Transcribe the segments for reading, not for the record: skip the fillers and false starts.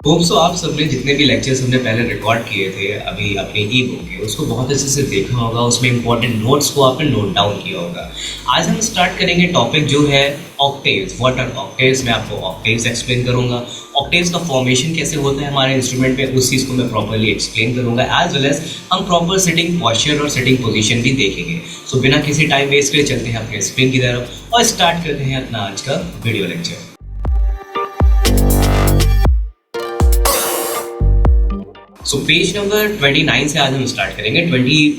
Hope so आप सबने जितने भी लेक्चर्स हमने पहले रिकॉर्ड किए थे अभी अपने ई बुक के उसको बहुत अच्छे से देखा होगा। उसमें इंपॉर्टेंट नोट्स को आपने नोट डाउन किया होगा। आज हम स्टार्ट करेंगे टॉपिक जो है ऑक्टेव्स। What are octaves? मैं आपको ऑक्टेव्स एक्सप्लेन करूंगा। ऑक्टेव्स का फॉर्मेशन कैसे होता है हमारे इंस्ट्रूमेंट में, उस चीज़ को मैं प्रॉपरली एक्सप्लेन करूंगा। एज वेल एज हम प्रॉपर सिटिंग पॉस्चर और सिटिंग पोजिशन भी देखेंगे। सो बिना किसी टाइम वेस्ट के चलते हैं अपने स्क्रीन की तरफ और स्टार्ट करते हैं अपना आज का video lecture. So page number 29 से आज हम स्टार्ट करेंगे।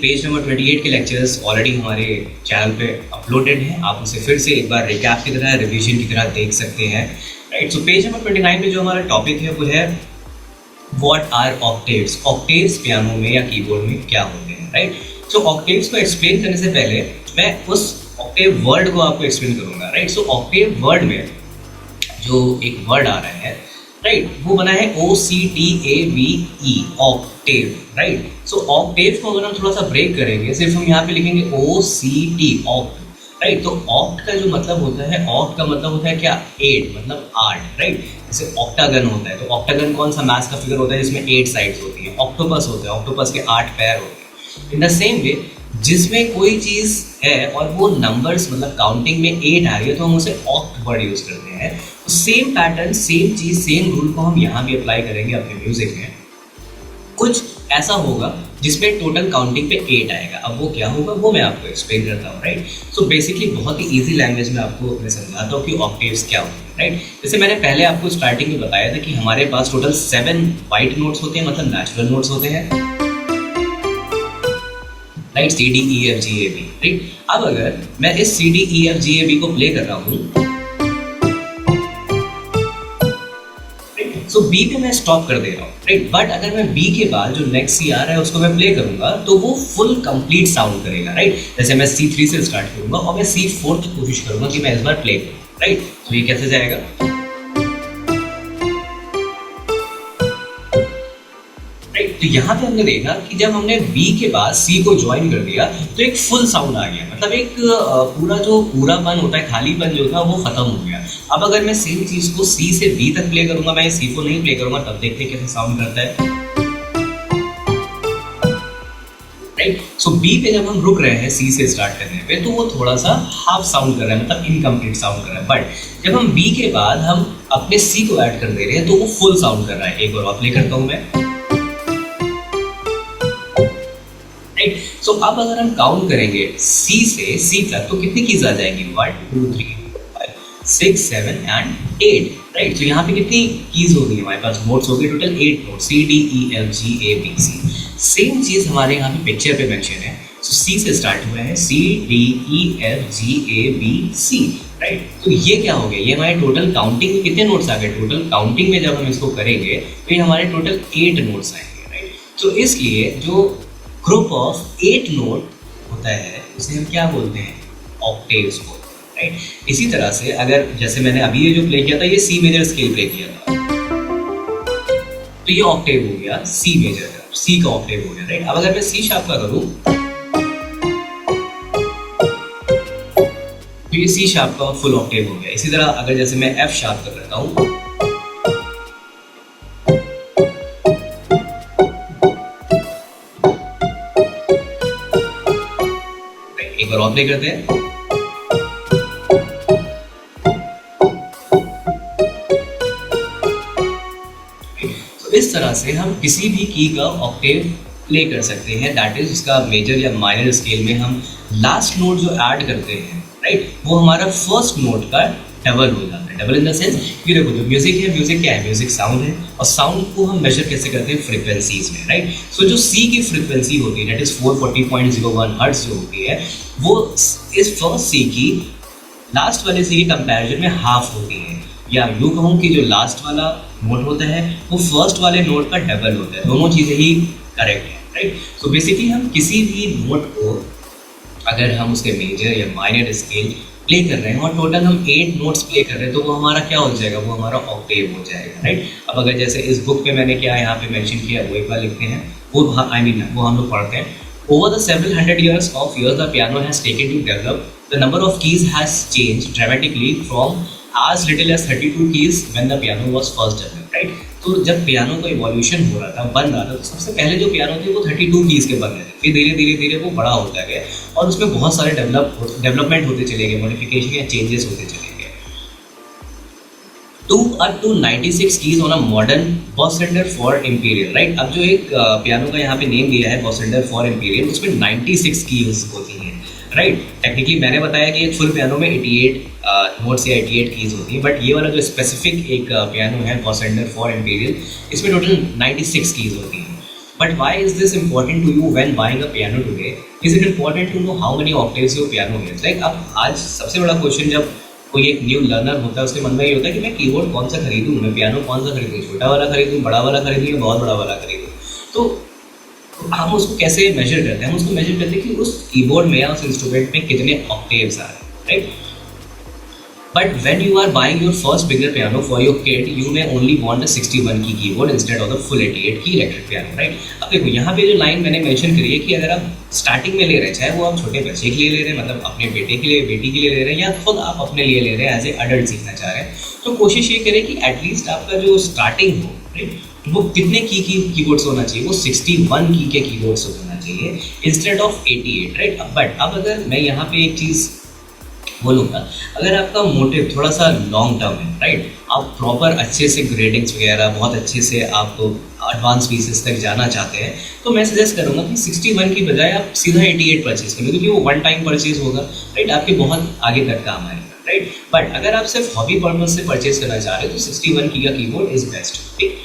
पेज नंबर 28 के लेक्चर्स ऑलरेडी हमारे चैनल पे अपलोडेड हैं। आप उसे फिर से एक बार रिकैप की तरह, रिवीजन की तरह देख सकते हैं। राइट, सो पेज नंबर 29 पे जो हमारा टॉपिक है वो है what are octaves. Octaves piano में या कीबोर्ड में क्या होते हैं। राइट, सो ऑक्टेव्स को एक्सप्लेन करने से पहले मैं उस ऑक्टेव वर्ड को आपको एक्सप्लेन करूंगा। राइट, सो ऑक्टेव वर्ड में जो एक वर्ड आ रहा है, राइट, वो बना है OCTAVE, ऑक्टेव। राइट, सो ऑक्टेव को अगर हम थोड़ा सा ब्रेक करेंगे, सिर्फ हम यहाँ पे लिखेंगे OCT, ऑक्ट। राइट, तो ऑक्ट का जो मतलब होता है, ऑक्ट का मतलब होता है क्या? 8, मतलब 8। राइट, जैसे ऑक्टागन होता है, तो ऑक्टागन कौन सा मैथ का फिगर होता है जिसमें 8 साइड्स होती है? ऑक्टोपस होता है, ऑक्टोपस के 8 पैर होते हैं। इन द सेम वे, जिसमें कोई चीज़ है और वो नंबर्स मतलब काउंटिंग में 8 आ रही है तो हम उसे ऑक्ट वर्ड यूज़ करते हैं। तो सेम पैटर्न, सेम चीज़, सेम रूल को हम यहाँ भी अप्लाई करेंगे अपने म्यूजिक में। कुछ ऐसा होगा जिसमें टोटल काउंटिंग पे 8 आएगा। अब वो क्या होगा वो मैं आपको एक्सप्लेन करता हूँ। राइट, सो बेसिकली बहुत ही ईजी लैंग्वेज में आपको मैं समझाता हूँ कि ऑक्टेव्स क्या होते हैं। राइट, जैसे मैंने पहले आपको स्टार्टिंग में बताया था कि हमारे पास टोटल 7 वाइट नोट्स होते हैं, मतलब नेचुरल नोट्स होते हैं। Right, CDEFGAB। राइट, अब अगर मैं इस CDEFGAB को प्ले कर रहा हूँ, सो B पे मैं स्टॉप कर दे रहा हूँ। राइट, बट अगर मैं B के बाद जो नेक्स्ट C आ रहा है उसको मैं प्ले करूंगा तो वो फुल कंप्लीट साउंड करेगा। राइट, जैसे मैं C3 से स्टार्ट करूंगा और मैं C4 की कोशिश करूंगा कि मैं इस बार प्ले करूँ। राइट, तो ये कैसे जाएगा? राइट, तो यहाँ पे हमने देखा कि जब हमने B के बाद C को ज्वाइन कर दिया तो एक फुल साउंड आ गया, मतलब एक पूरा जो पूरापन होता है, खालीपन जो था वो खत्म हो गया। अब अगर मैं सेम चीज को C से B तक प्ले करूंगा, मैं C को नहीं प्ले करूंगा, तब देखते कैसे साउंड करता है। राइट, सो B पे जब हम रुक रहे हैं C से स्टार्ट करने पे तो वो थोड़ा सा हाफ साउंड कर रहा है, मतलब इनकम्प्लीट साउंड कर रहा है। बट जब हम B के बाद हम अपने C को ऐड कर दे रहे हैं तो वो फुल साउंड कर रहा है। एक बार और प्ले करता हूँ मैं। सो अब अगर हम काउंट करेंगे C से C तक तो कितनी कीज आ जाएंगी? 1 2 3 5 6 7 एंड 8। राइट, तो यहाँ पे कितनी कीज हो गई हमारे पास? नोट्स हो गए टोटल 8 नोट, CDEFGABC। सेम चीज हमारे यहाँ पे पिक्चर पे मेंशन है। सो C से स्टार्ट हुआ है, CDEFGABC। राइट, तो ये क्या हो गया? ये हमारे टोटल काउंटिंग में कितने नोट्स आ गए? टोटल काउंटिंग में जब हम इसको करेंगे तो ये हमारे टोटल 8 नोट्स आएंगे। राइट, तो इसलिए जो ग्रुप ऑफ 8 नोट होता है उसे हम क्या बोलते हैं? ऑक्टेव्स बोलते हैं। राइट, इसी तरह से अगर जैसे मैंने अभी ये जो प्ले किया था ये C मेजर स्केल प्ले किया था, तो ये ऑक्टेव हो गया C मेजर का, C का ऑक्टेव हो गया। राइट, अब अगर मैं C शार्प का करूं तो ये C शार्प का फुल ऑक्टेव हो गया। इसी तरह अगर जैसे मैं F शार्प का करता हूं, और प्ले करते हैं। तो इस तरह से हम किसी भी की का ऑक्टेव प्ले कर सकते हैं। दैट इज उसका मेजर या माइनर स्केल में हम लास्ट नोट जो ऐड करते हैं, राइट, वो हमारा फर्स्ट नोट का डबल हो जाता है। डबल इन द सेंस कि देखो जो म्यूजिक है, म्यूजिक क्या है? म्यूजिक साउंड है, और साउंड को हम मेजर कैसे करते हैं? फ्रीक्वेंसीज में। राइट, सो जो C की फ्रीक्वेंसी होती है दैट इज 440.01 हर्ट्ज जो होती है, वो इस फर्स्ट C की लास्ट वाले C के कंपैरिजन में हाफ होती है। या यूँ कहूँ कि जो लास्ट वाला नोट होता है वो फर्स्ट वाले नोट का डबल होता है। दोनों चीज़ें ही करेक्ट है। राइट, सो बेसिकली हम किसी भी नोट को अगर हम उसके मेजर या माइनर स्केल प्ले कर रहे हैं और टोटल हम 8 नोट्स प्ले कर रहे हैं तो वो हमारा क्या हो जाएगा? वो हमारा ऑक्टेव हो जाएगा। राइट, अब अगर जैसे इस बुक पे मैंने क्या यहाँ पे मेंशन किया वो एक बार लिखते हैं, वो वो हम लोग पढ़ते हैं। Over the several hundred years, the piano has taken to develop. The number of keys has changed dramatically from as little as 32 keys when the piano was first developed. Right? तो जब पियानो का evolution हो रहा था, बन रहा था, तो सबसे पहले जो पियानो थे वो 32 कीज़ के बन रहे थे। फिर धीरे धीरे धीरे वो बड़ा होता गया और उसमें बहुत सारे डेवलपमेंट होते चले गए, मॉडिफिकेशन या चेंजेस होते चले गए to 96 keys on a modern Bossender for Imperial, right. अब जो एक पियानो का यहाँ पे नेम दिया है Bossender for Imperial, उसमें 96 कीज होती हैं, राइट। टेक्निकली मैंने बताया कि एक फुल पियानो में 88 नोट्स या 88 कीज होती हैं, बट ये वाला जो स्पेसिफिक एक पियानो है Bossender for Imperial, इसमें टोटल 96 कीज होती हैं। But why is this important to you when buying a piano today? Is it important to know how many octaves your piano is? Like अब आज सबसे बड़ा question जब कोई एक न्यू लर्नर होता है उसके मन में ये होता है कि मैं कीबोर्ड कौन सा खरीदूं, मैं पियानो कौन सा खरीदूं, छोटा वाला खरीदूं, बड़ा वाला खरीदूं या बहुत बड़ा वाला खरीदूं। तो हम उसको कैसे मेजर करते हैं? हम उसको मेजर करते हैं कि उस कीबोर्ड में या उस इंस्ट्रूमेंट में कितने ऑक्टेव्स आ रहे हैं, right. But when you are buying your first beginner piano for your kid, you may only want a 61 key keyboard instead of the full 88 key electric piano, right? अब देखो यहाँ पे जो लाइन मैंने मेंशन करी है कि अगर आप स्टार्टिंग में ले रहे हैं, चाहे वो आप छोटे बच्चे के लिए ले रहे हैं, मतलब अपने बेटे के लिए, बेटी के लिए ले रहे हैं, या खुद आप अपने लिए ले रहे हैं एज ए अडल्ट सीखना चाह रहे हैं, तो कोशिश ये करें कि एटलीस्ट आपका जो स्टार्टिंग हो, राइट, वो कितने की कीबोर्ड्स होना चाहिए, वो 61 की के कीबोर्ड्स होना चाहिए इंस्टेड ऑफ 88, राइट। बट अब अगर मैं यहाँ पे एक चीज़ बोलूँगा, अगर आपका मोटिव थोड़ा सा लॉन्ग टर्म है, राइट, आप प्रॉपर अच्छे से ग्रेडिंग्स वगैरह बहुत अच्छे से आपको एडवांस पीसेस तक जाना चाहते हैं, तो मैं सजेस्ट करूँगा कि 61 की बजाय आप सीधा 88 परचेज करें, क्योंकि वो वन टाइम परचेज होगा, राइट, आपके बहुत आगे तक काम आएगा, राइट। बट अगर आप सिर्फ हॉबी पर्पज से परचेज करना चाह रहे हो तो 61 की का कीबोर्ड इज बेस्ट, ठीक।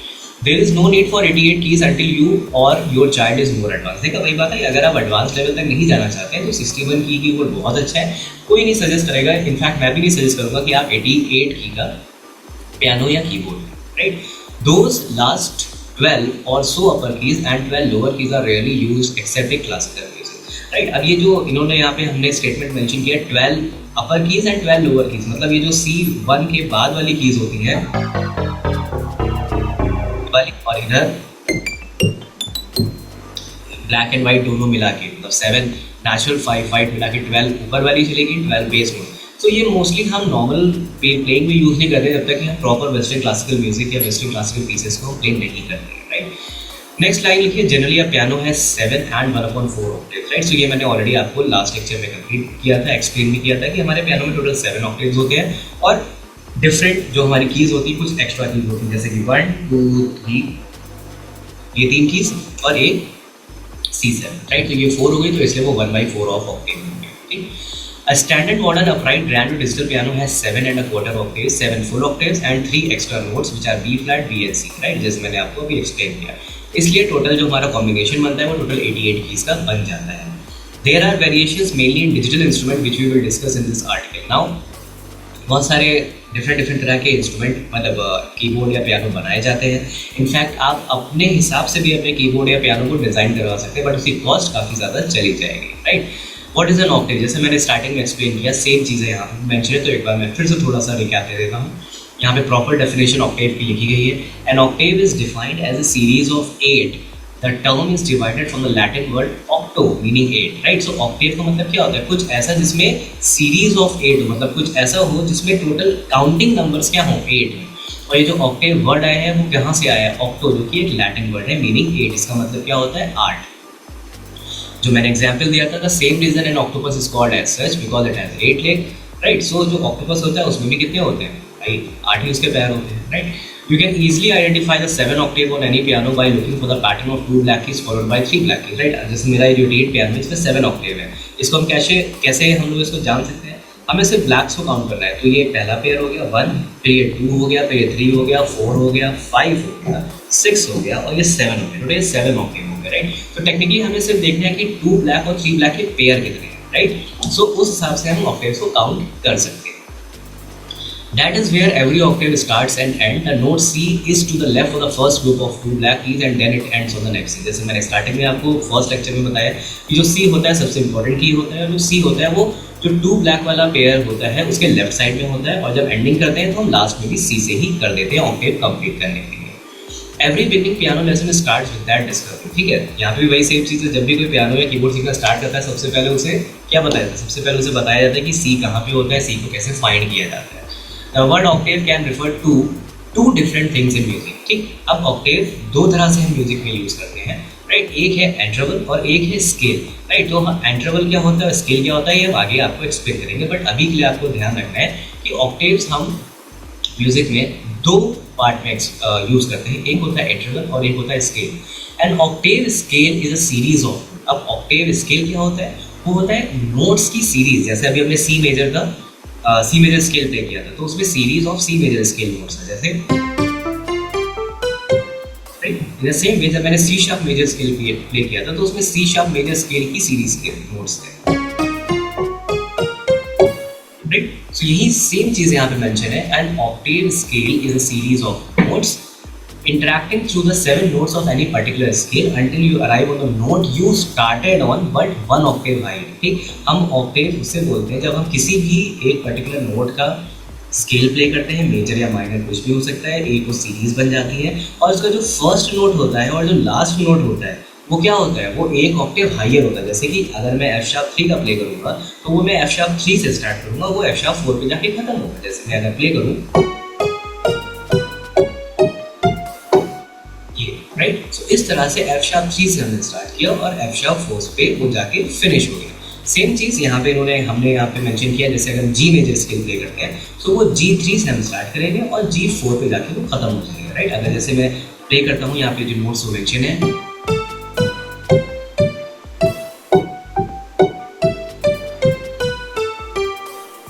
There is no need for 88 keys until you or your child is more advanced। देखा वही बात है, अगर आप एडवांस लेवल तक नहीं जाना चाहते हैं तो 61 की कीबोर्ड बहुत अच्छा है, कोई नहीं सजेस्ट करेगा, इनफैक्ट मैं भी नहीं सजेस्ट करूँगा कि आप 88 की का पियानो या keyboard, right. Those last 12 or so upper keys and 12 lower keys are rarely used except in classical music, right. अब ये जो इन्होंने यहाँ पे हमने स्टेटमेंट मेंशन किया 12 अपर कीज एंड 12 लोअर कीज, मतलब ये जो C1 के बाद वाली कीज होती हैं और इधर ब्लैक एंड वाइट दोनों मिला के, मतलब 7 नेचुरल 5 मिला के 12 ऊपर वाली चलेगी, 12 बेस में। तो ये मोस्टली हम नॉर्मल प्लेइंग में यूज़ नहीं करते जब तक कि हम प्रॉपर वेस्टर्न क्लासिकल म्यूजिक या वेस्टर्न क्लासिकल पीसेस को प्ले नहीं करते, राइट। नेक्स्ट लाइन लिखिए, जनरली अ पियानो है 7 and 1/4 ऑक्टेव्स, राइट। सो ये मैंने ऑलरेडी आपको लास्ट लेक्चर में कंप्लीट किया था, एक्सप्लेन भी किया था कि हमारे पियानो में टोटल 7 ऑक्टेव्स होते हैं और डिफरेंट जो हमारी कीज़ होती है कुछ एक्स्ट्रा कीज़ होती है, जैसे कि 1 2 3 ये 3 कीज़ और एक C7, राइट। तो ये 4 हो गई, तो इसलिए वो 1/4 ऑफ ऑक्टेव हो गया, ठीक। A standard modern upright brand new digital piano has 7 1/4 octaves, 7 full octaves and 3 extra notes which are B flat, B and C, right, जैसे मैंने आपको अभी एक्सप्लेन किया। इसलिए टोटल जो हमारा कॉम्बिनेशन बनता है वो टोटल 88 कीज़ का बन जाता है। There are variations mainly in digital instrument which we will discuss in this article। Now बहुत सारे डिफरेंट तरह के इंस्ट्रूमेंट मतलब कीबोर्ड या पियानो बनाए जाते हैं। इनफैक्ट आप अपने हिसाब से भी अपने कीबोर्ड या पियानो को डिज़ाइन करवा सकते हैं, बट उसकी कॉस्ट काफ़ी ज़्यादा चली जाएगी, right. What is an Octave, जैसे मैंने स्टार्टिंग में एक्सप्लेन किया, सेम चीज़ें यहाँ पर मेंशन है, तो एक बार मैं फिर से थोड़ा सा रिकैप दे देता हूँ। यहाँ पे प्रॉपर डेफिनेशन ऑक्टेव की लिखी गई है। An octave is defined as a series of 8। The term is divided from the Latin word octo meaning 8, right? So octave का मतलब क्या होता है? कुछ ऐसा जिसमें series of 8 हो, मतलब कुछ ऐसा हो जिसमें टोटल काउंटिंग नंबर्स क्या हो 8 है। और ये जो ऑक्टेव वर्ड आया है वो कहाँ से आया है? ऑक्टो, जो कि एक लैटिन वर्ड है मीनिंग 8। इसका मतलब क्या होता है? 8। जो मैंने एग्जाम्पल दिया था, the same reason an octopus is called as such because it has 8 leg, right. So जो ऑक्टोपस होता है उसमें भी कितने होते हैं भाई? 8 ही उसके पैर होते हैं, right. You can easily identify the 7 octave on any piano by looking for the pattern of 2 black keys followed by 3 black keys, right? जैसे मेरा ये 88 पियानो है, इसमें 7 octave है। इसको हम कैसे हम लोग इसको जान सकते हैं? हमें सिर्फ ब्लैक्स को काउंट करना है। तो ये पहला पेयर हो गया 1, फिर ये 2 हो गया, फिर ये 3 हो गया, 4 हो गया, 5 हो गया, 6 हो गया और ये 7 हो गया। तो ये 7 octave हो गया, राइट। तो टेक्निकली हमें सिर्फ देखना है कि 2 ब्लैक और 3 ब्लैक के पेयर कितने हैं, राइट। सो उस हिसाब से हम ऑक्टेव्स को काउंट कर सकते हैं। That is where every octave starts and ends. The note C is to the left of the first group of 2 black keys and then it ends on the next C। जैसे मैंने starting में आपको first lecture में बताया कि जो C होता है सबसे इंपॉर्टेंट की होता है, जो C होता है वो जो 2 ब्लैक वाला पेयर होता है उसके लेफ्ट साइड में होता है, और जब एंडिंग करते हैं तो हम लास्ट में भी C से ही कर देते हैं ऑक्टेव कंप्लीट करने के लिए। Every beginning piano lesson starts with that discovery, ठीक है। यहाँ पे भी वही सेम चीज़ है, जब भी कोई पियानो या कीबोर्ड सीखना स्टार्ट करता है सबसे पहले उसे क्या बताया जाता है? सबसे पहले उसे बताया जाता है कि C कहाँ पे होता है, C को कैसे फाइंड किया जाता है। The word octave can refer to 2 different things in music। ठीक, अब ऑक्टेव दो तरह से हम म्यूजिक में यूज करते हैं, राइट। एक है इंटरवल और एक है स्केल, राइट। तो इंटरवल क्या होता है, स्केल क्या होता है, ये हम आगे आपको एक्सप्लेन करेंगे, बट अभी के लिए आपको ध्यान रखना है कि ऑक्टेव्स हम म्यूजिक में दो पार्ट में यूज करते हैं, एक होता है इंटरवल और एक होता है scale. And octave scale is a series of, अब ऑक्टेव स्केल क्या होता है, वो होता है नोट्स की सीरीज। जैसे अभी हमने सी मेजर का सी मेजर स्केल प्ले किया था, तो उसमें series of C major scale notes है। जैसे इन द सेम वे जब मैंने C sharp major scale play किया था, तो उसमें सी शार्प मेजर स्केल की सीरीज के नोट्स थे, राइट। सो यही सेम चीज यहाँ पे मेंशन है, and octave scale is a series of notes interacting through the 7 notes of any particular scale until you arrive on the note you started on but 1 octave higher। ठीक, हम Octave उससे बोलते हैं जब हम किसी भी एक पर्टिकुलर नोट का स्केल प्ले करते हैं, मेजर या माइनर कुछ भी हो सकता है, एक वो सीरीज बन जाती है और उसका जो फर्स्ट नोट होता है और जो लास्ट नोट होता है वो क्या होता है, वो एक ऑक्टेव हाइयर होता है। जैसे कि अगर मैं एफ शार्प 3 का प्ले करूँगा तो वो मैं एफ शार्प 3 से स्टार्ट करूँगा, वो एफ शार्प 4 पे जाके खत्म होगा। जैसे मैं अगर प्ले करूँ, राइट। सो इस तरह से एफ शार्प 3 से हमने स्टार्ट किया और एफ शार्प 4 पे वो जाके फिनिश हो गया। सेम चीज़ यहाँ पे हमने यहाँ पे मेंशन किया, जैसे अगर जी मेजर स्केल प्ले करते हैं तो वो G3 से हम स्टार्ट करेंगे और G4 पे जाके वो खत्म हो जाएगा, राइट। अगर जैसे मैं प्ले करता हूँ, यहाँ पे जो नोट्स वो मेंशन है,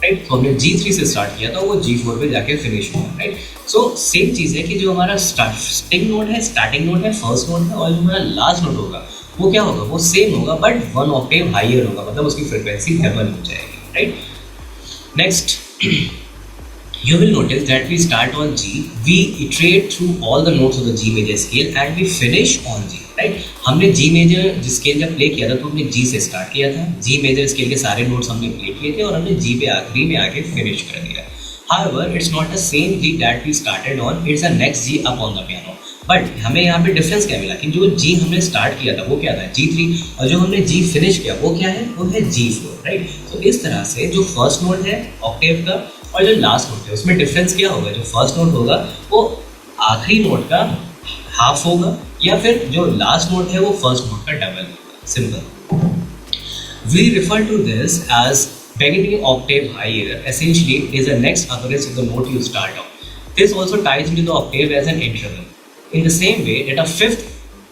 राइट। तो हमने G3 से स्टार्ट किया था, वो G4 पे जाके फिनिश हुआ, राइट। सो सेम चीज़ है कि जो हमारा स्टार्टिंग नोट है, फर्स्ट नोट है, और जो हमारा लास्ट नोट होगा वो क्या होगा, वो सेम होगा बट 1 ऑक्टेव हाइयर होगा, मतलब उसकी फ्रीक्वेंसी डबल हो जाएगी, right. Next, you will notice that we start on G, we iterate through all the notes of the G major scale and we finish on G, right? हमने G major scale जब play किया था तो हमने G से start किया था, G major scale के सारे नोट्स हमने प्ले किए थे और हमने G पे आखिरी में आके फिनिश कर दिया। However, it's not the same G that we started on, it's the next G up on the piano. But हमें यहाँ पे डिफरेंस क्या मिला कि जो G हमने स्टार्ट किया था वो क्या था, G3, और जो हमने G फिनिश किया वो क्या है, वो है G4, राइट। तो इस तरह से जो फर्स्ट नोट है ऑक्टेव का और जो लास्ट नोट है उसमें डिफरेंस क्या होगा, जो फर्स्ट नोट होगा वो आखिरी नोट का हाफ होगा या फिर जो लास्ट नोट है वो फर्स्ट नोट का डबल होगा, simple. We refer to this as beginning octave higher. Essentially it is the next occurrence of the note you start on. This also ties into the octave as an interval. In the same way that a fifth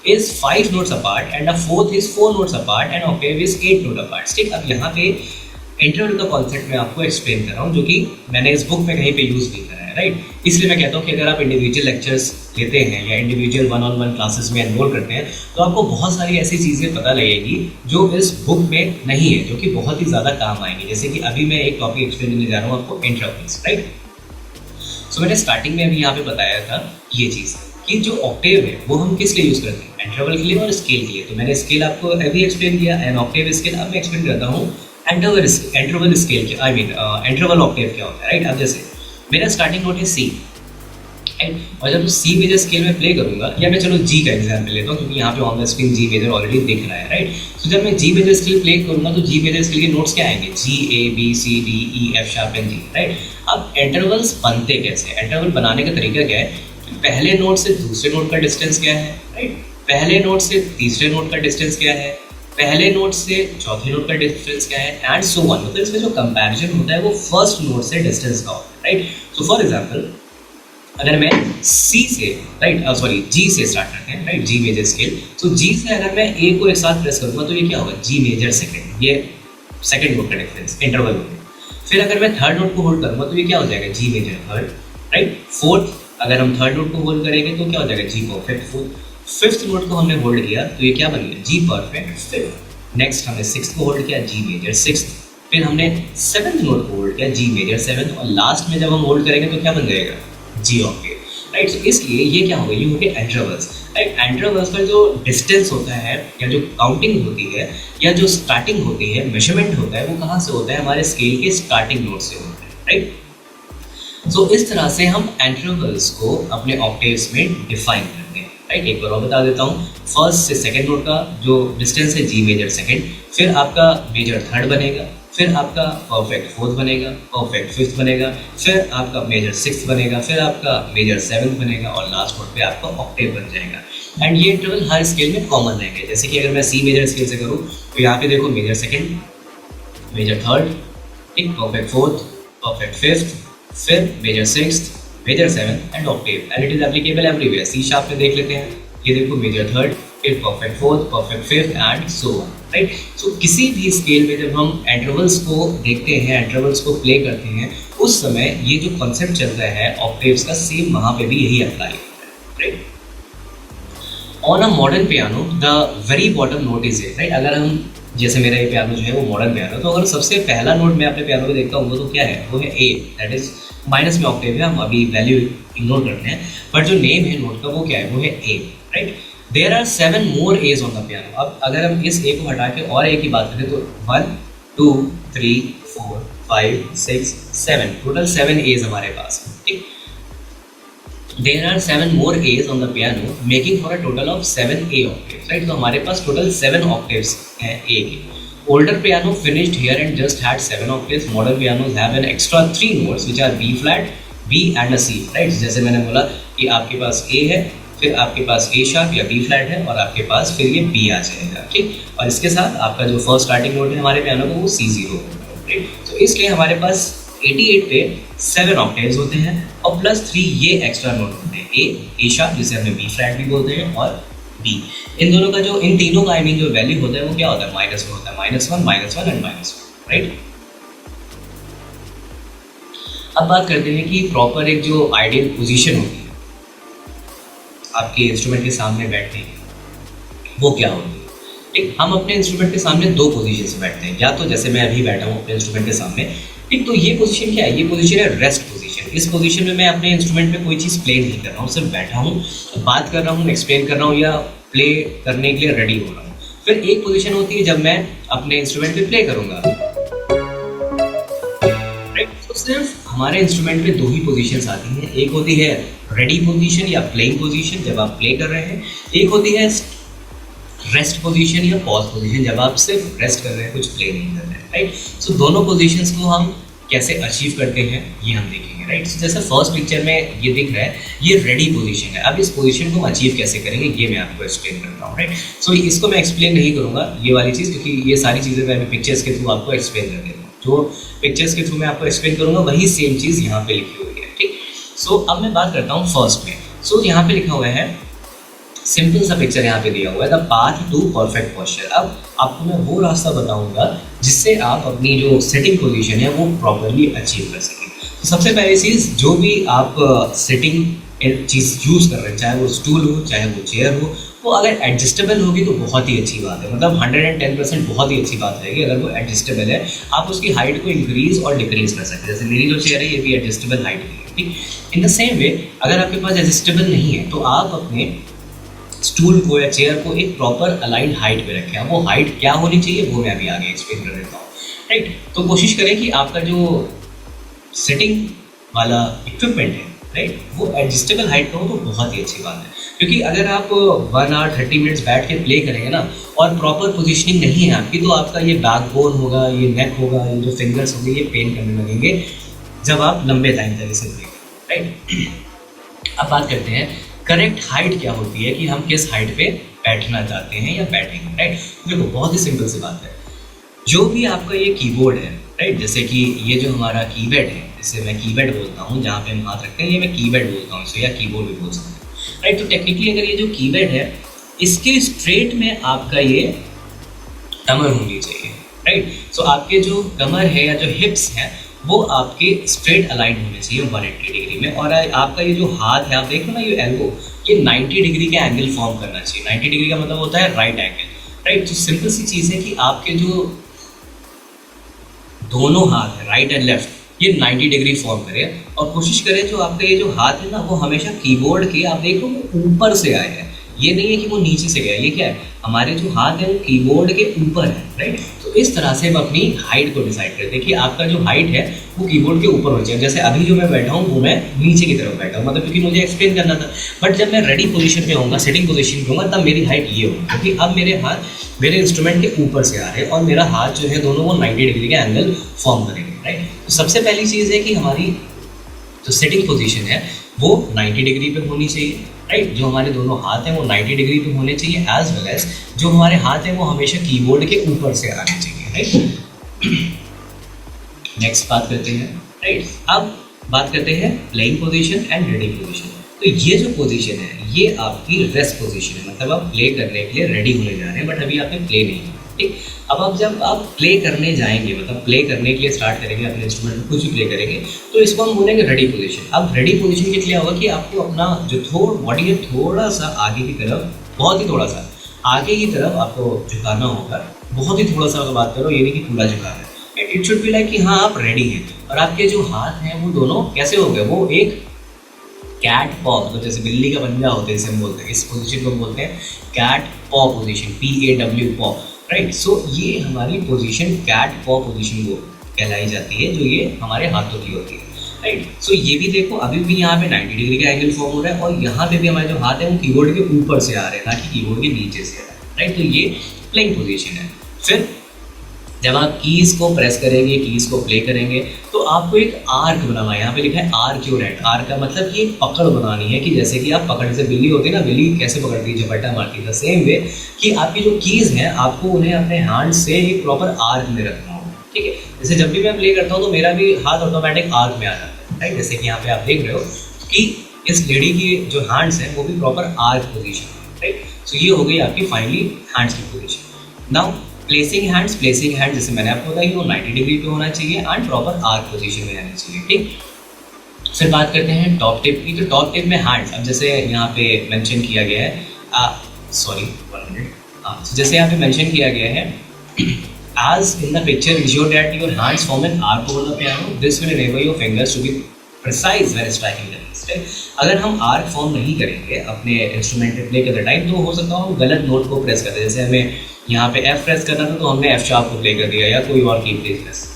is 5 notes apart and a fourth is 4 notes apart and octave is 8 notes apart. ठीक, अब यहाँ पे interval का concept मैं आपको explain कर रहा हूँ जो कि मैंने इस बुक में कहीं पे यूज़ नहीं करा है, राइट। इसलिए मैं कहता हूँ कि अगर आप इंडिविजुअल लेक्चर्स लेते हैं या इंडिविजुअल 1-on-1 क्लासेस में एनरोल करते हैं तो आपको बहुत सारी ऐसी चीज़ें पता लगेगी जो इस बुक में नहीं है, जो कि बहुत ही ज़्यादा काम आएंगी। जैसे कि अभी मैं एक टॉपिक एक्सप्लेन करने जा रहा हूँ आपको, इंटरवल्स, राइट। सो मैंने स्टार्टिंग में अभी यहाँ पे बताया था ये चीज़ कि जो ऑक्टेव है वो हम किस लिए यूज़ करते हैं, इंटरवल के लिए और स्केल के लिए। तो मैंने स्केल आपको अभी एक्सप्लेन किया एंड ऑक्टेव स्केल। अब मैं एक्सप्लेन करता हूँ इंटरवल स्केल क्या, इंटरवल ऑक्टेव क्या होता है, राइट। अब जैसे मेरा स्टार्टिंग नोट है सी, राइट, और जब सी मेजर स्केल में प्ले करूंगा, या मैं चलो जी का एग्जाम्पल लेता हूँ क्योंकि यहाँ पे on the screen G major already दिख रहा है, राइट। तो जब मैं जी मेजर स्केल प्ले करूंगा तो जी मेजर स्केल के नोट्स क्या आएंगे, G, A, B, C, D, E, F sharp and G, right. अब इंटरवल्स बनते कैसे, इंटरवल बनाने का तरीका क्या है, पहले नोट से दूसरे नोट का डिस्टेंस क्या है, राइट, पहले नोट से तीसरे नोट का डिस्टेंस क्या है, पहले नोट से चौथे नोट का डिफरेंस क्या है, एंड सो ऑन। मतलब इसमें जो कंपैरिजन होता है वो फर्स्ट नोट से डिस्टेंस का होता है, राइट। सो फॉर एग्जांपल अगर मैं सी से, राइट, सॉरी जी से स्टार्ट करते हैं, राइट, जी मेजर स्केल। तो जी से अगर मैं ए को एक साथ प्रेस करूँगा तो ये क्या होगा, जी मेजर सेकंड, ये सेकंड नोट का डिफरेंस इंटरवल हो गया। फिर अगर मैं थर्ड नोट को होल्ड करूँगा तो ये क्या हो जाएगा, G major third, right. Fourth अगर हम थर्ड नोट को होल्ड करेंगे तो क्या हो जाएगा, जी परफेक्ट फोर्थ। फिफ्थ नोट को हमने होल्ड किया तो ये क्या बन गया, जी परफेक्ट फिफ्थ। नेक्स्ट हमने सिक्स्थ को होल्ड किया, जी मेजर सिक्स्थ। फिर हमने सेवन्थ नोट को होल्ड किया, जी मेजर सेवन्थ। और लास्ट में जब हम होल्ड करेंगे तो क्या बन जाएगा, जी ऑक्टेव, राइट। सो इसलिए ये क्या होगा, ये हो गया इंटरवल्स, राइट। इंटरवल्स का जो डिस्टेंस होता है या जो काउंटिंग होती है या जो स्टार्टिंग होती है, मेजरमेंट होता है, वो कहाँ से होता है, हमारे स्केल के स्टार्टिंग नोट से होता है, राइट। सो इस तरह से हम इंटरवल्स को अपने ऑक्टेव्स में डिफाइन करते हैं, राइट। एक बार और बता देता हूँ, फर्स्ट से सेकंड नोट का जो डिस्टेंस है जी मेजर सेकंड, फिर आपका मेजर थर्ड बनेगा, फिर आपका परफेक्ट फोर्थ बनेगा, परफेक्ट फिफ्थ बनेगा, फिर आपका मेजर सिक्स्थ बनेगा, फिर आपका मेजर सेवन्थ बनेगा और लास्ट नोट पे आपका ऑक्टेव बन जाएगा। एंड ये इंटरवल हर स्केल में कॉमन रहेंगे। जैसे कि अगर मैं सी मेजर स्केल से करूँ तो यहाँ पे देखो मेजर सेकेंड, मेजर थर्ड, ठीक, परफेक्ट फोर्थ, परफेक्ट फिफ्थ, फिर major sixth, major seventh and octave, and it is applicable everywhere. C sharp में देख लेते हैं, ये देखो मेजर थर्ड, फिर perfect fourth, perfect fifth and so on, right. So किसी भी स्केल में जब हम इंटरवल्स को देखते हैं, इंटरवल्स को प्ले करते हैं, उस समय ये जो कॉन्सेप्ट चल रहा है ऑक्टेव्स का, सेम वहाँ पे भी यही अप्लाई होता है, right. On a modern piano the very bottom note is a, right. अगर हम, जैसे मेरा ये पियानो जो है वो मॉडर्न पियानो है, तो अगर सबसे पहला नोट मैं अपने पियानो पे देखता हूँ वो तो क्या है, वो है ए, दैट इज माइनस में ऑक्टेव है, हम अभी वैल्यू इग्नोर करते हैं, बट जो नेम है नोट का वो क्या है, वो है A, right. There are 7 more edge on the piano. अब अगर हम इस ए को हटा के और ए की बात करें तो 1 2 3 4 5 6 7, टोटल 7 एज हमारे पास, ठीक। There are 7 more A's on the piano, making for a total of 7 A octaves, right? तो हमारे पास टोटल 7 octaves हैं A के। Older piano finished here and just had 7 octaves. Modern pianos have an extra 3 notes which are B flat, B and a C, right? जैसे मैंने बोला कि आपके पास A है, फिर आपके पास A sharp या B flat है और आपके पास फिर ये B आ जाएगा, ठीक। और इसके साथ आपका जो फर्स्ट स्टार्टिंग नोट है हमारे पियानो का वो C0 होगा, राइट। तो इसलिए हमारे पास 88 पे 7 ऑक्टेव्स होते हैं और प्लस 3 ये एक्स्ट्रा नोट होते हैं, ए शार्प जिसे हमें बी फ्लैट भी बोलते हैं और बी। इन दोनों का जो, इन तीनों का आई मीन जो वैल्यू होता है वो क्या होता है, माइनस में होता है, -1 एंड -1, राइट। अब बात करते हैं कि प्रॉपर एक जो आइडियल पोजीशन होती है आपके इंस्ट्रूमेंट के सामने बैठने की, वो क्या होती है, ठीक। हम अपने इंस्ट्रूमेंट के सामने दो पोजीशन से बैठते हैं, या तो जैसे मैं अभी बैठा हूँ अपने इंस्ट्रूमेंट के सामने, ठीक। तो ये पोजीशन क्या है, ये पोजीशन है रेस्ट पोजीशन। इस पोजीशन में मैं अपने इंस्ट्रूमेंट पे कोई चीज़ प्ले नहीं कर रहा हूँ, सिर्फ बैठा हूँ, बात कर रहा हूँ, एक्सप्लेन कर रहा हूँ या प्ले करने के लिए रेडी हो रहा हूँ। फिर एक पोजीशन होती है जब मैं अपने इंस्ट्रूमेंट पे प्ले करूँगा, राइट। तो सिर्फ हमारे इंस्ट्रूमेंट पे दो ही पोजीशंस आती हैं, एक होती है रेडी पोजीशन या प्लेइंग पोजीशन जब आप प्ले कर रहे हैं, एक होती है रेस्ट पोजीशन या पॉज पोजीशन जब आप सिर्फ रेस्ट कर रहे हैं, कुछ प्ले नहीं कर रहे हैं, राइट। सो दोनों पोजीशंस को हम कैसे अचीव करते हैं ये हम देखेंगे, राइट। सो जैसे फर्स्ट पिक्चर में ये दिख रहा है, ये रेडी पोजीशन है। अब इस पोजीशन को हम अचीव कैसे करेंगे ये मैं आपको एक्सप्लेन करता हूँ, राइट। सो इसको मैं एक्सप्लेन नहीं करूँगा ये वाली चीज़, क्योंकि ये सारी चीज़ें मैं पिक्चर्स के थ्रू आपको एक्सप्लेन कर देता हूँ। जो पिक्चर्स के थ्रू मैं आपको एक्सप्लेन करूँगा वही सेम चीज़ यहाँ पे लिखी हुई है, ठीक। सो अब मैं बात करता हूँ फर्स्ट में। सो यहाँ पे लिखा हुआ है, सिंपल सा पिक्चर यहाँ पे दिया हुआ है, the path to perfect posture. अब आपको मैं वो रास्ता बताऊंगा जिससे आप अपनी जो सेटिंग पोजीशन है वो प्रॉपरली अचीव कर सकें। तो सबसे पहली चीज़, जो भी आप सेटिंग चीज़ यूज़ कर रहे हैं, चाहे वो स्टूल हो चाहे वो चेयर हो, वो अगर एडजस्टेबल होगी तो बहुत ही अच्छी बात है, मतलब 110% बहुत ही अच्छी बात रहेगी। अगर वो एडजस्टेबल है, आप उसकी हाइट को इंक्रीज और डिक्रीज कर सकते हैं। जैसे मेरी जो चेयर है ये भी एडजस्टेबल हाइट की है, ठीक। इन द सेम वे अगर आपके पास एडजस्टेबल नहीं है तो आप अपने स्टूल को या चेयर को एक प्रॉपर अलाइंड हाइट पे रखें। अब वो हाइट क्या होनी चाहिए वो मैं अभी आगे एक्सप्लेन कर देता हूँ, राइट। तो कोशिश करें कि आपका जो सेटिंग वाला इक्विपमेंट है, राइट, वो एडजस्टेबल हाइट का हो तो बहुत ही अच्छी बात है। क्योंकि अगर आप 1 आवर 30 मिनट्स बैठ के प्ले करेंगे ना और प्रॉपर पोजिशनिंग नहीं है आपकी, तो आपका ये बैकबोन होगा, ये नेक होगा, ये जो फिंगर्स होंगे ये पेन करने लगेंगे जब आप लंबे टाइम तक इसे प्ले करें, राइट। अब बात करते हैं करेक्ट हाइट क्या होती है, कि हम किस हाइट पे बैठना चाहते हैं या बैठेंगे, राइट। देखो बहुत ही सिंपल सी बात है, जो भी आपका ये कीबोर्ड है, राइट, जैसे कि ये जो हमारा कीबोर्ड है, जिसे मैं कीबोर्ड बोलता हूँ, जहाँ पे हम हाथ रखते हैं, ये मैं कीबोर्ड बोलता हूँ इसे, या कीबोर्ड भी बोल सकते हैं, राइट। तो टेक्निकली अगर ये जो कीबोर्ड है इसके स्ट्रेट में आपका ये कमर होनी चाहिए, राइट। सो आपके जो कमर है या जो हिप्स हैं वो आपके स्ट्रेट अलाइन होने चाहिए 180 डिग्री में, और आपका ये जो हाथ है आप देखो ना, ये एल्बो, ये 90 डिग्री का एंगल फॉर्म करना चाहिए। 90 डिग्री का मतलब होता है राइट एंगल, राइट। तो सिंपल सी चीज़ है कि आपके जो दोनों हाथ है, राइट एंड लेफ्ट, ये 90 डिग्री फॉर्म करें, और कोशिश करें जो आपका ये जो हाथ है ना वो हमेशा कीबोर्ड के, आप देखो वो ऊपर से आए हैं, ये नहीं है कि वो नीचे से गया। ये क्या है, हमारे जो हाथ है वो कीबोर्ड के ऊपर है, राइट। तो इस तरह से हम अपनी हाइट को डिसाइड करते हैं कि आपका जो हाइट है वो कीबोर्ड के ऊपर होना चाहिए। जैसे अभी जो मैं बैठा हूँ वो मैं नीचे की तरफ बैठा हूँ, मतलब क्योंकि मुझे एक्सप्लेन करना था। बट जब मैं रेडी पोजीशन पे होऊंगा, सिटिंग पोजीशन पे होऊंगा, तब मेरी हाइट ये होगी, क्योंकि अब मेरे हाथ मेरे इंस्ट्रूमेंट के ऊपर से आ रहे हैं और मेरा हाथ जो है दोनों वो 90 डिग्री का एंगल फॉर्म करेंगे, राइट। तो सबसे पहली चीज़ है कि हमारी जो सिटिंग पोजीशन है वो 90 डिग्री पे होनी चाहिए, राइट। जो हमारे दोनों हाथ हैं वो 90 डिग्री पे होने चाहिए, एज वेल एज जो हमारे हाथ हैं वो हमेशा कीबोर्ड के ऊपर से आने चाहिए, राइट। नेक्स्ट बात करते हैं, राइट। अब बात करते हैं playing position and ready position. तो ये जो पोजीशन है ये आपकी रेस्ट पोजीशन है, मतलब आप प्ले करने के लिए रेडी होने जा रहे हैं, बट अभी आपने प्ले नहीं किया, ठीक। अब जब आप प्ले करने जाएंगे, मतलब प्ले करने के लिए स्टार्ट करेंगे, अपने इंस्ट्रूमेंट में कुछ भी प्ले करेंगे, तो इसको हम बोलेंगे रेडी पोजीशन। अब रेडी पोजीशन के लिए होगा कि आपको अपना जो बॉडी है थोड़ा सा आगे की तरफ, बहुत ही थोड़ा सा आगे की तरफ आपको झुकाना होगा, बहुत ही थोड़ा सा अगर बात करो, ये नहीं कि पूरा झुका है। इट शुड बी लाइक कि हाँ आप रेडी हैं, और आपके जो हाथ हैं वो दोनों कैसे हो गए, वो एक कैट पॉ, मतलब जैसे बिल्ली का पंजा होता है, इसे हम बोलते हैं, इस पोजीशन को हम बोलते हैं कैट पॉ पोजीशन, PAW पॉ, राइट। सो ये हमारी पोजीशन कैट पॉ पोजीशन वो कहलाई जाती है, जो ये हमारे हाथों की होती है, राइट। सो ये भी देखो अभी भी यहाँ पे 90 डिग्री का एंगल फॉर्म हो रहा है, और यहाँ पे भी हमारे जो हाथ है वो कीबोर्ड के ऊपर से आ रहे हैं, ना कि कीबोर्ड के नीचे से आ रहे हैं, राइट। तो ये प्लेइंग पोजीशन है। फिर जब आप कीज़ को प्रेस करेंगे, कीज़ को प्ले करेंगे, तो आपको एक आर्क बनाना है। यहाँ पे लिखा है आर्क्यूरेट। आर्क का मतलब कि एक पकड़ बनानी है, कि जैसे कि आप पकड़ से बिल्ली होती है ना, बिल्ली कैसे पकड़ती है, झपट्टा मारती है, सेम वे कि आपकी जो कीज़ हैं आपको उन्हें अपने हैंड से एक प्रॉपर आर्क में रखना होगा, ठीक है। जैसे जब भी मैं प्ले करता हूँ तो मेरा भी हाथ ऑटोमेटिक आर्क में आ जाता है, राइट। जैसे कि यहाँ पे आप देख रहे हो कि इस लेडी की जो हैंड्स हैं वो भी प्रॉपर आर्क पोजिशन है, राइट। सो ये हो गई आपकी फाइनली हैंड्स की पोजिशन। नाउ प्लेसिंग हैंड्स जैसे मैंने आपको बताया वो 90 डिग्री पे होना चाहिए एंड प्रॉपर आर्क पोजीशन में रहना चाहिए, ठीक। फिर बात करते हैं टॉप टिप की। तो टॉप टिप में हैंड्स, अब जैसे यहाँ पे मेंशन किया गया है, जैसे यहाँ पे मेंशन किया गया है, as in the picture ensure that your hands form an arc over the piano, this will enable your fingers to be precise when striking the keys, right? अगर हम आर्क फॉर्म नहीं करेंगे अपने इंस्ट्रूमेंट पे play करते time, तो हो सकता है हम गलत नोट को प्रेस करते हैं। जैसे हमें यहाँ पे F प्रेस करना था तो हमने F शार्प को प्ले कर दिया, या कोई और की press.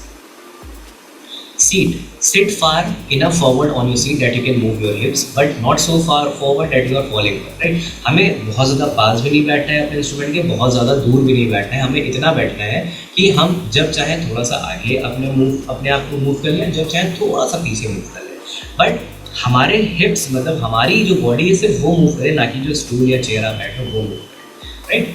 Sit far enough forward on your seat that you can move your hips, but not so far forward that you are falling, right? हमें बहुत ज़्यादा पास भी नहीं बैठना है अपने इंस्ट्रूमेंट के, बहुत ज़्यादा दूर भी नहीं बैठना है। हमें इतना बैठना है कि हम जब चाहे थोड़ा सा आगे अपने आप को मूव कर लें, जब चाहे थोड़ा सा पीछे मूव कर लें, बट हमारे हिप्स, मतलब हमारी जो बॉडी है सिर्फ वो मूव करे, ना कि जो स्टूल या चेयर आप बैठो वो मूव करे, राइट।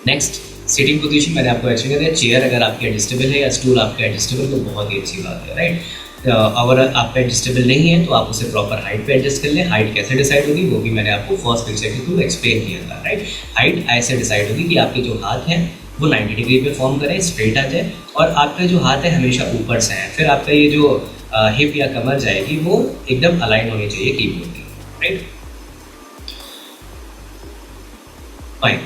नेक्स्ट सिटिंग पोजीशन मैंने आपको एक्सप्लेन कर दिया। चेयर अगर आपकी एडजस्टेबल है या स्टूल आपका एडजस्टेबल तो बहुत ही अच्छी बात है, राइट। अगर आपका एडजस्टेबल नहीं है तो आप उसे प्रॉपर हाइट पे एडजस्ट कर लें। हाइट कैसे डिसाइड होगी वो भी मैंने आपको फर्स्ट पिक्चर के थ्रू एक्सप्लेन किया था, राइट। हाइट ऐसे डिसाइड होगी कि आपके जो हाथ हैं वो 90 डिग्री पे फॉर्म करें, स्ट्रेट आ जाए, और आपका जो हाथ है हमेशा ऊपर से है। फिर आपका ये जो हिप या कमर जाएगी वो एकदम अलाइन होनी चाहिए कीबोर्ड की, राइट।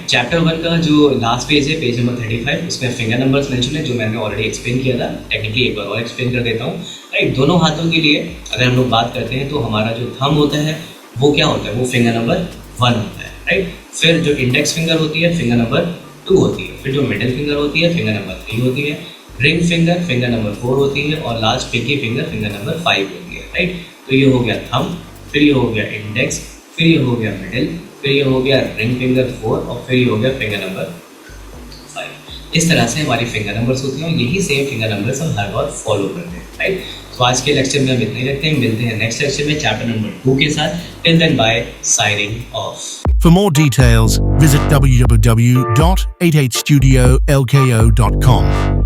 चैप्टर 1 का जो लास्ट पेज है, पेज नंबर 35, उसमें फिंगर नंबर्स मेंशन है, जो मैंने ऑलरेडी एक्सप्लेन किया था। टेक्निकली एक बार और एक्सप्लेन कर देता हूँ, राइट। दोनों हाथों के लिए अगर हम लोग बात करते हैं तो हमारा जो थंब होता है वो क्या होता है, वो फिंगर नंबर 1 होता है, राइट। फिर जो इंडेक्स फिंगर होती है फिंगर नंबर 2 होती है। फिर जो मिडिल फिंगर होती है फिंगर नंबर 3 होती है। रिंग फिंगर फिंगर नंबर 4 होती है, और last pinky finger finger number 5 होती है, राइट। तो ये हो गया थंब, फिर ये हो गया इंडेक्स, फिर ये हो गया मिडिल, फिर ये हो गया रिंग फिंगर 4, और फिर ये हो गया फिंगर नंबर 5। इस तरह से हमारी फिंगर नंबर्स होती हैं, और यही सेम फिंगर नंबर्स हम हर बार फॉलो करते हैं, राइट। तो आज के लेक्चर में हम इतने ही रखते हैं, मिलते हैं नेक्स्ट लेक्चर में चैप्टर नंबर 2 के साथ। Till then bye, signing off. For more details, visit www.88studiolko.com.